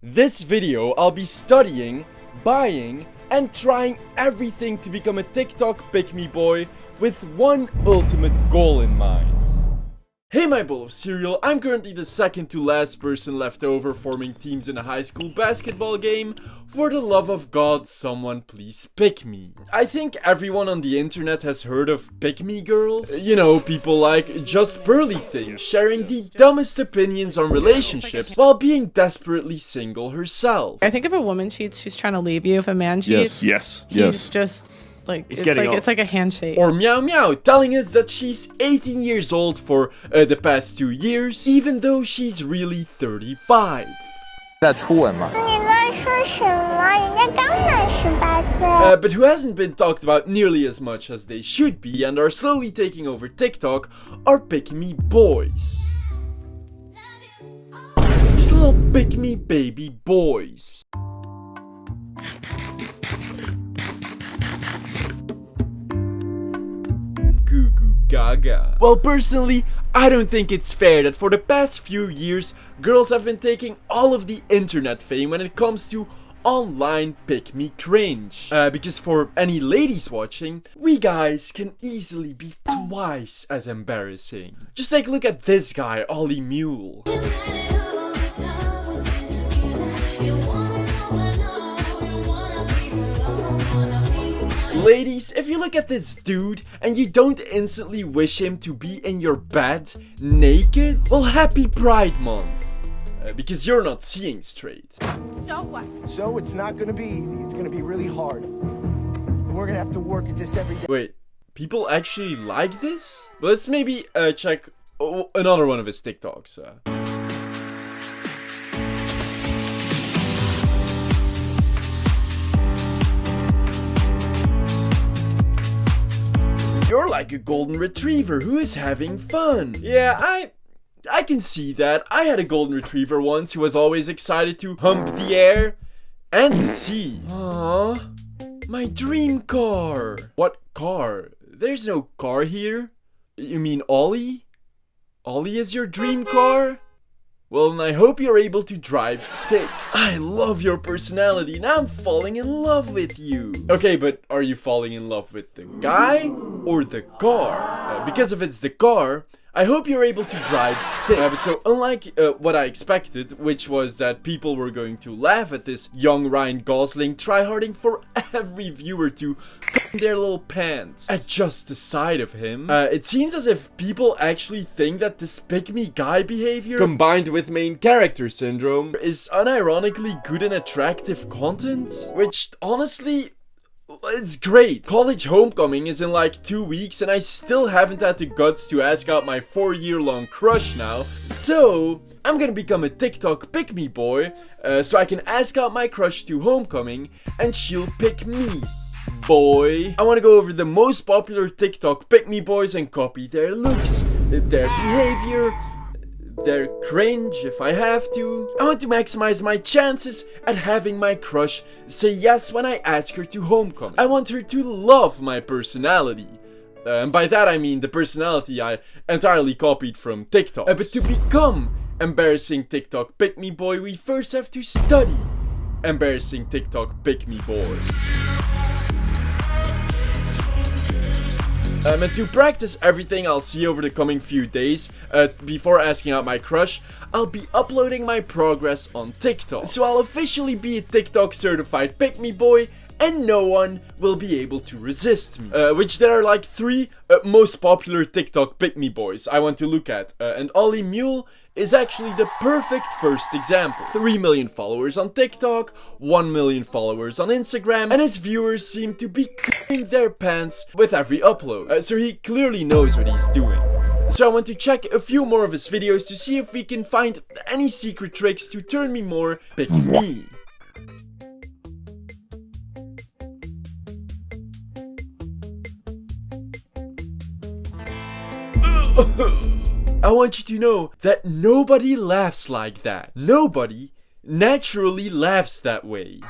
This video, I'll be studying, buying, and trying everything to become a TikTok pick-me boy with one ultimate goal in mind. Hey my bowl of cereal, I'm currently the second to last person left over forming teams in a high school basketball game. For the love of God, someone please pick me. I think everyone on the internet has heard of pick-me girls. You know, people like just pearly things, sharing the dumbest opinions on relationships while being desperately single herself. I think if a woman cheats, she's trying to leave you. If a man cheats, yes. he's just like it's like a handshake. Or Meow Meow telling us that she's 18 years old for the past 2 years, even though she's really 35. 在初吻吗？ But who hasn't been talked about nearly as much as they should be and are slowly taking over TikTok are pick-me boys. These little pick-me baby boys. Goo goo gaga. Well, personally, I don't think it's fair that for the past few years, girls have been taking all of the internet fame when it comes to online pick-me cringe. Because for any ladies watching, we guys can easily be twice as embarrassing. Just take a look at this guy, Ollie Mule. Ladies, if you look at this dude and you don't instantly wish him to be in your bed naked, well, happy Pride Month. Because you're not seeing straight. So what? So it's not gonna be easy. It's gonna be really hard. We're gonna have to work at this every day. Wait, people actually like this? Let's maybe check another one of his TikToks. You're like a golden retriever who is having fun. Yeah, I can see that. I had a golden retriever once who was always excited to hump the air and the sea. Aww, my dream car. What car? There's no car here. You mean Ollie? Ollie is your dream car? Well, then I hope you're able to drive stick. I love your personality. Now I'm falling in love with you. Okay, but are you falling in love with the guy or the car? Because if it's the car, I hope you're able to drive stick. But so unlike what I expected, which was that people were going to laugh at this young Ryan Gosling tryharding for every viewer to come their little pants at just the sight of him, it seems as if people actually think that this pick-me guy behavior, combined with main character syndrome, is unironically good and attractive content, which honestly, it's great. College homecoming is in like 2 weeks and I still haven't had the guts to ask out my 4-year-long crush now. So, I'm gonna become a TikTok pick-me boy, so I can ask out my crush to homecoming and she'll pick me. Boy. I wanna go over the most popular TikTok pick-me boys and copy their looks, their behavior, their cringe if I have to. I want to maximize my chances at having my crush say yes when I ask her to homecoming. I want her to love my personality. And by that I mean the personality I entirely copied from TikTok. But to become embarrassing TikTok pick-me boy, we first have to study embarrassing TikTok pick-me boys. And to practice everything I'll see over the coming few days, before asking out my crush, I'll be uploading my progress on TikTok. So I'll officially be a TikTok certified pick-me boy, and no one will be able to resist me. Which there are like 3 most popular TikTok pick-me boys I want to look at. And Ollie Mule is actually the perfect first example. 3 million followers on TikTok, 1 million followers on Instagram, and his viewers seem to be cutting their pants with every upload. So he clearly knows what he's doing. So I want to check a few more of his videos to see if we can find any secret tricks to turn me more pick-me. I want you to know that nobody laughs like that. Nobody naturally laughs that way.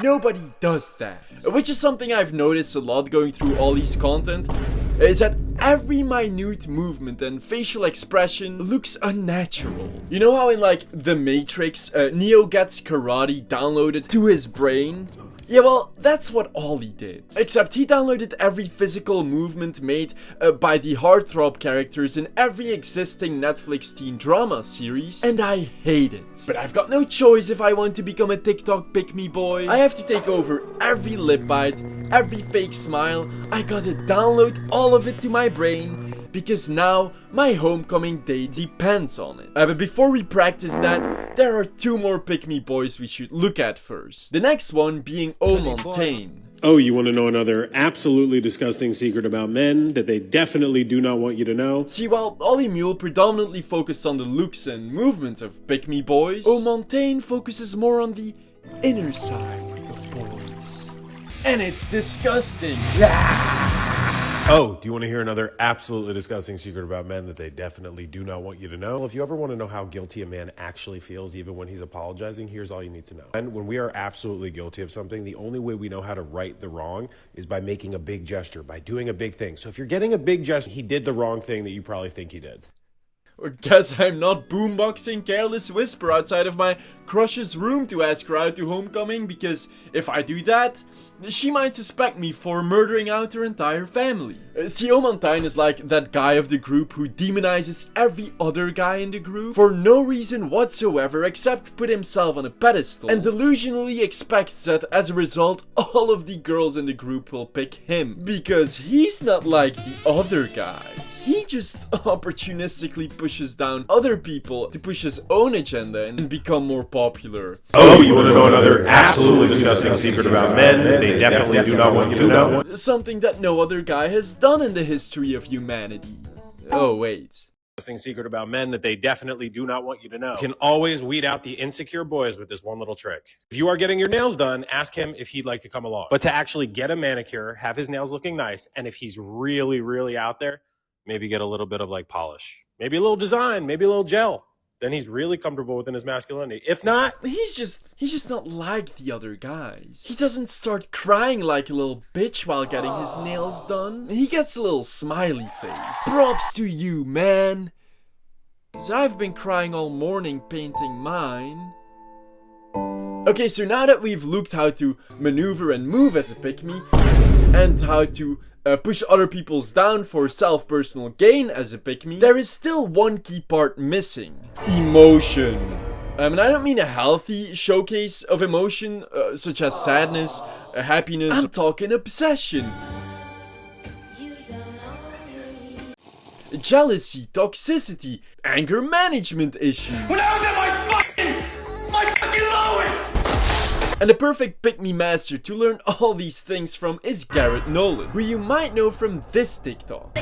Nobody does that. Which is something I've noticed a lot going through all these content, is that every minute movement and facial expression looks unnatural. You know how in like The Matrix, Neo gets karate downloaded to his brain? Yeah, well, that's what Ollie did. Except he downloaded every physical movement made by the heartthrob characters in every existing Netflix teen drama series, and I hate it. But I've got no choice if I want to become a TikTok pick-me boy. I have to take over every lip bite, every fake smile. I gotta download all of it to my brain, because now my homecoming day depends on it. But before we practice that, there are 2 more pick-me boys we should look at first. The next one being Montaigne. Oh, you want to know another absolutely disgusting secret about men that they definitely do not want you to know? See, while Ollie Mule predominantly focused on the looks and movements of pick-me boys, Montaigne focuses more on the inner side of boys. And it's disgusting. Oh, do you want to hear another absolutely disgusting secret about men that they definitely do not want you to know? Well, if you ever want to know how guilty a man actually feels even when he's apologizing, here's all you need to know. And when we are absolutely guilty of something, the only way we know how to right the wrong is by making a big gesture, by doing a big thing. So if you're getting a big gesture, he did the wrong thing that you probably think he did. Or guess I'm not boomboxing Careless Whisper outside of my crush's room to ask her out to homecoming, because if I do that, she might suspect me for murdering out her entire family. See, Montaigne is like that guy of the group who demonizes every other guy in the group for no reason whatsoever except put himself on a pedestal, and delusionally expects that as a result all of the girls in the group will pick him, because he's not like the other guys. He just opportunistically pushes down other people to push his own agenda and become more popular. Oh, you want to know another absolutely disgusting secret about men that they definitely do not want you to know? Something that no other guy has done in the history of humanity. Oh, wait. Secret about men that they definitely do not want you to know. You can always weed out the insecure boys with this one little trick. If you are getting your nails done, ask him if he'd like to come along. But to actually get a manicure, have his nails looking nice, and if he's really, really out there, maybe get a little bit of like polish. Maybe a little design, maybe a little gel. Then he's really comfortable within his masculinity. If not, he's just not like the other guys. He doesn't start crying like a little bitch while getting his nails done. He gets a little smiley face. Props to you, man. 'Cause I've been crying all morning painting mine. Okay, so now that we've looked how to maneuver and move as a pick-me, and how to push other people's down for self-personal gain as a pick-me, there is still one key part missing. Emotion. And I don't mean a healthy showcase of emotion, such as sadness, happiness. I'm talking obsession. Jealousy, toxicity, anger management issues. When I was at my fucking lowest! And the perfect pick-me master to learn all these things from is Garrett Nolan, who you might know from this TikTok.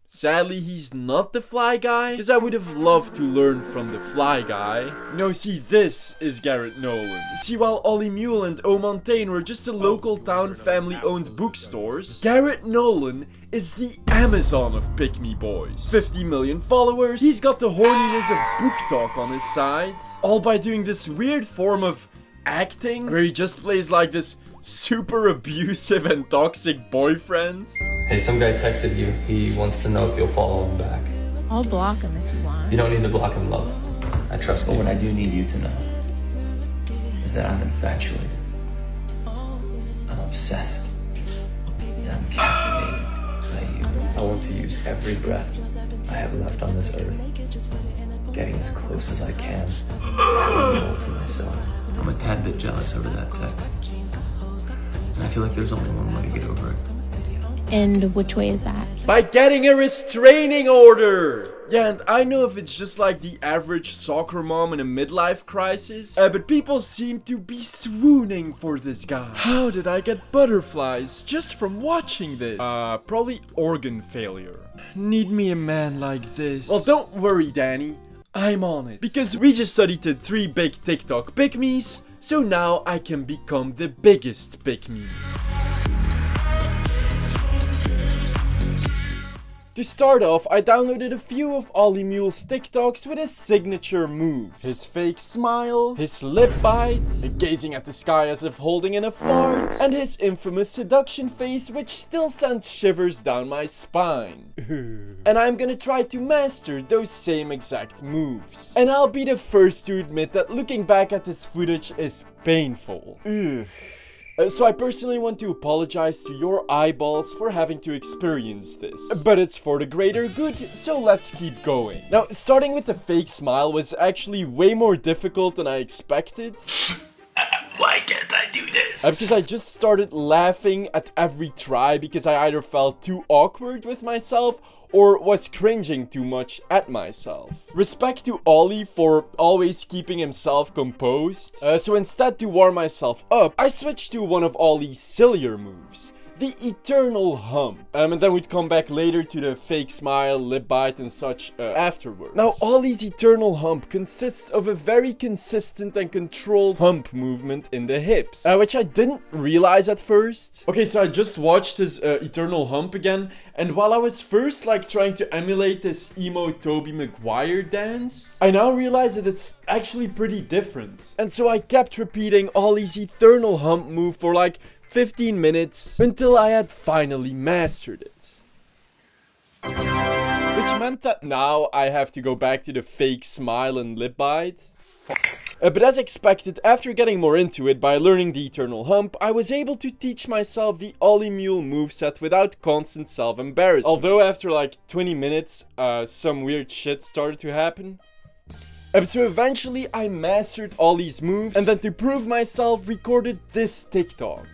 Sadly, he's not the fly guy, because I would have loved to learn from the fly guy. No, see, this is Garrett Nolan. See, while Ollie Mule and Montaigne were just a local town family-owned bookstores, Garrett Nolan is the Amazon of pick-me boys. 50 million followers, he's got the horniness of BookTok on his side, all by doing this weird form of acting, where he just plays like this super abusive and toxic boyfriend. Hey, some guy texted you. He wants to know if you'll follow him back. I'll block him if you want. You don't need to block him, love. I trust you. But what I do need you to know is that I'm infatuated. I'm obsessed. And I'm captivated by you. I want to use every breath I have left on this earth, getting as close as I can to myself. I'm a tad bit jealous over that text. And I feel like there's only one way to get over it. And which way is that? By getting a restraining order! Yeah, and I know if it's just like the average soccer mom in a midlife crisis, but people seem to be swooning for this guy. How did I get butterflies just from watching this? Probably organ failure. Need me a man like this. Well, don't worry, Danny. I'm on it. Because we just studied the 3 big TikTok pick-me's, so now I can become the biggest pick-me. To start off, I downloaded a few of Ollie Mule's TikToks with his signature moves. His fake smile, his lip bite, gazing at the sky as if holding in a fart, and his infamous seduction face which still sends shivers down my spine. And I'm gonna try to master those same exact moves. And I'll be the first to admit that looking back at this footage is painful. So I personally want to apologize to your eyeballs for having to experience this. But it's for the greater good, so let's keep going. Now, starting with the fake smile was actually way more difficult than I expected. Why can't I do this? Because I just started laughing at every try because I either felt too awkward with myself or was cringing too much at myself. Respect to Ollie for always keeping himself composed. So instead, to warm myself up, I switched to one of Ollie's sillier moves. The eternal hump. And then we'd come back later to the fake smile, lip bite and such afterwards. Now, Ollie's eternal hump consists of a very consistent and controlled hump movement in the hips. Which I didn't realize at first. Okay, so I just watched his eternal hump again. And while I was first like trying to emulate this emo Tobey Maguire dance, I now realize that it's actually pretty different. And so I kept repeating Ollie's eternal hump move for like 15 minutes until I had finally mastered it. Which meant that now I have to go back to the fake smile and lip bite. But as expected, after getting more into it by learning the eternal hump, I was able to teach myself the Ollie Mule moveset without constant self-embarrassment. Although after like 20 minutes, some weird shit started to happen. So eventually I mastered Ollie's moves, and then to prove myself, recorded this TikTok.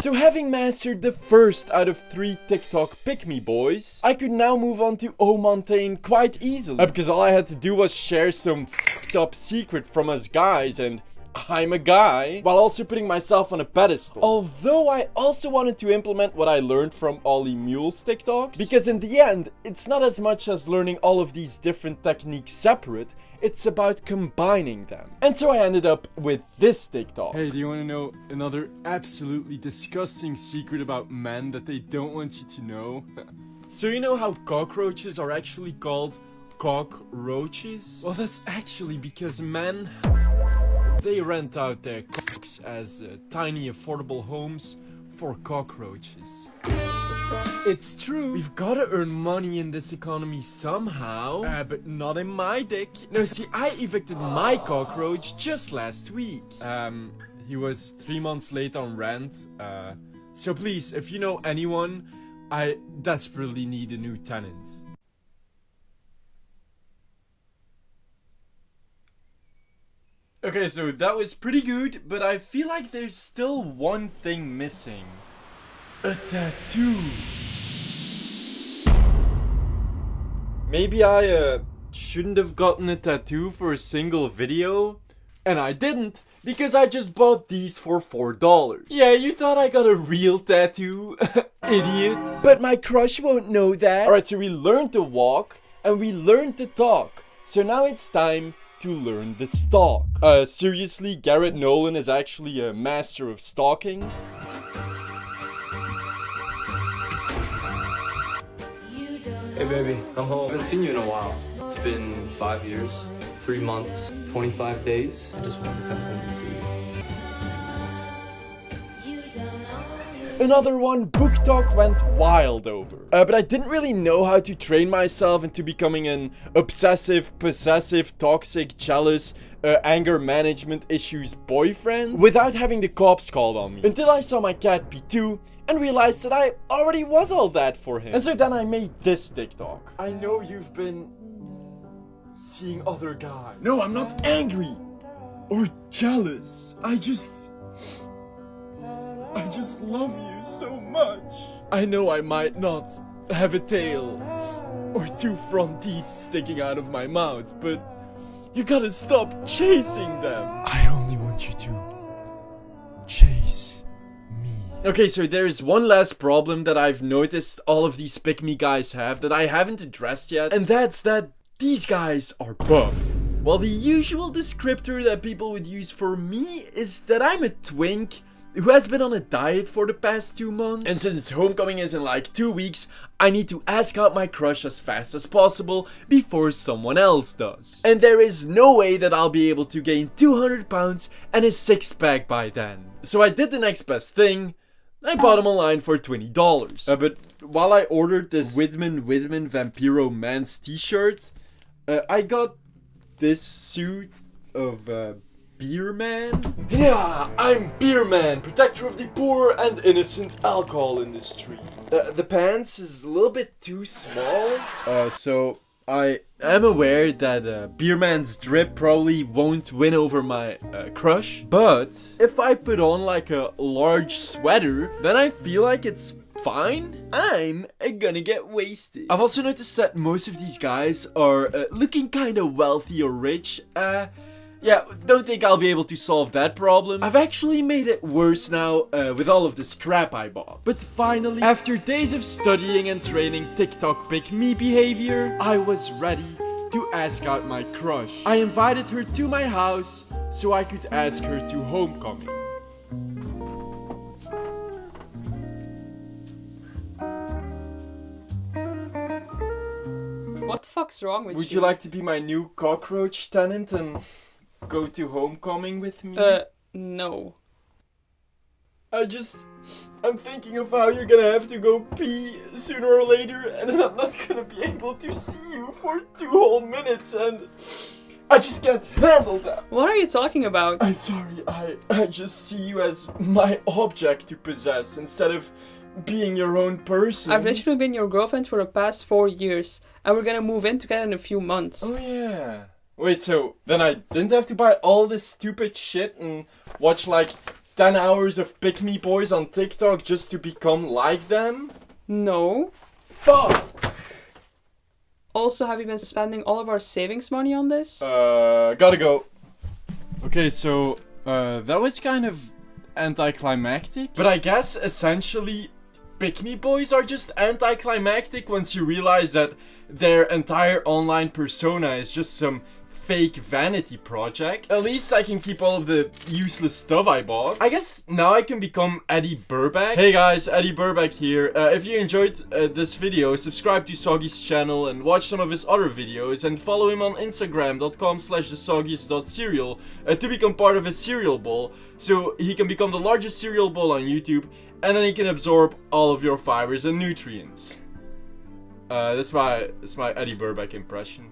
So having mastered the first out of 3 TikTok pick-me boys, I could now move on to O Montaigne quite easily. Because all I had to do was share some fucked up secret from us guys, and I'm a guy, while also putting myself on a pedestal. Although I also wanted to implement what I learned from Ollie Mule's TikToks, because in the end, it's not as much as learning all of these different techniques separate, it's about combining them. And so I ended up with this TikTok. Hey, do you want to know another absolutely disgusting secret about men that they don't want you to know? So you know how cockroaches are actually called cockroaches? Well, that's actually because men, they rent out their cocks as tiny affordable homes for cockroaches. It's true, we've gotta earn money in this economy somehow, but not in my dick. No, see, I evicted my cockroach just last week. He was 3 months late on rent, so please, if you know anyone, I desperately need a new tenant. Okay, so that was pretty good, but I feel like there's still one thing missing. A tattoo. Maybe I shouldn't have gotten a tattoo for a single video. And I didn't, because I just bought these for $4. Yeah, you thought I got a real tattoo? Idiot. But my crush won't know that. Alright, so we learned to walk, and we learned to talk. So now it's time to learn the stalk. Seriously, Garrett Nolan is actually a master of stalking. Hey baby, I'm home. I haven't seen you in a while. It's been 5 years, 3 months, 25 days. I just wanted to come home and see you. Another one BookTok went wild over. But I didn't really know how to train myself into becoming an obsessive, possessive, toxic, jealous, anger management issues boyfriend without having the cops called on me. Until I saw my cat P2 and realized that I already was all that for him. And so then I made this TikTok. I know you've been seeing other guys. No, I'm not angry or jealous. I just love you so much. I know I might not have a tail or 2 front teeth sticking out of my mouth, but You gotta stop chasing them. I only want you to chase me. Okay, so there's one last problem that I've noticed all of these pick-me guys have that I haven't addressed yet, and that's that these guys are buff. Well, the usual descriptor that people would use for me is that I'm a twink who has been on a diet for the past 2 months. And since homecoming is in like 2 weeks, I need to ask out my crush as fast as possible before someone else does. And there is no way that I'll be able to gain 200 pounds and a six-pack by then. So I did the next best thing. I bought him online for $20. But while I ordered this Widman Vampiro Man's t-shirt, I got this suit of Beer Man. Yeah, I'm Beer Man, protector of the poor and innocent alcohol industry. The pants is a little bit too small, so I am aware that Beer Man's drip probably won't win over my crush. But if I put on like a large sweater, then I feel like it's fine. I'm gonna get wasted. I've also noticed that most of these guys are looking kind of wealthy or rich. Yeah, don't think I'll be able to solve that problem. I've actually made it worse now with all of this crap I bought. But finally, after days of studying and training TikTok pick me behavior, I was ready to ask out my crush. I invited her to my house so I could ask her to homecoming. What the fuck's wrong with you? Would you like to be my new cockroach tenant and go to homecoming with me? No. I'm thinking of how you're gonna have to go pee sooner or later, and then I'm not gonna be able to see you for 2 whole minutes, and I just can't handle that. What are you talking about? I'm sorry, I just see you as my object to possess instead of being your own person. I've literally been your girlfriend for the past 4 years, and we're gonna move in together in a few months. Oh yeah. Wait, so then I didn't have to buy all this stupid shit and watch like 10 hours of pick-me boys on TikTok just to become like them? No. Fuck! Also, have you been spending all of our savings money on this? Gotta go. Okay, so, that was kind of anticlimactic. But I guess, essentially, pick-me boys are just anticlimactic once you realize that their entire online persona is just some fake vanity project. At least I can keep all of the useless stuff I bought. I guess now I can become Eddie Burback. Hey guys, Eddie Burback here. If you enjoyed this video, subscribe to Soggy's channel and watch some of his other videos, and follow him on Instagram.com/thesoggies.cereal to become part of his cereal bowl, so he can become the largest cereal bowl on YouTube, and then he can absorb all of your fibers and nutrients. That's my Eddie Burback impression.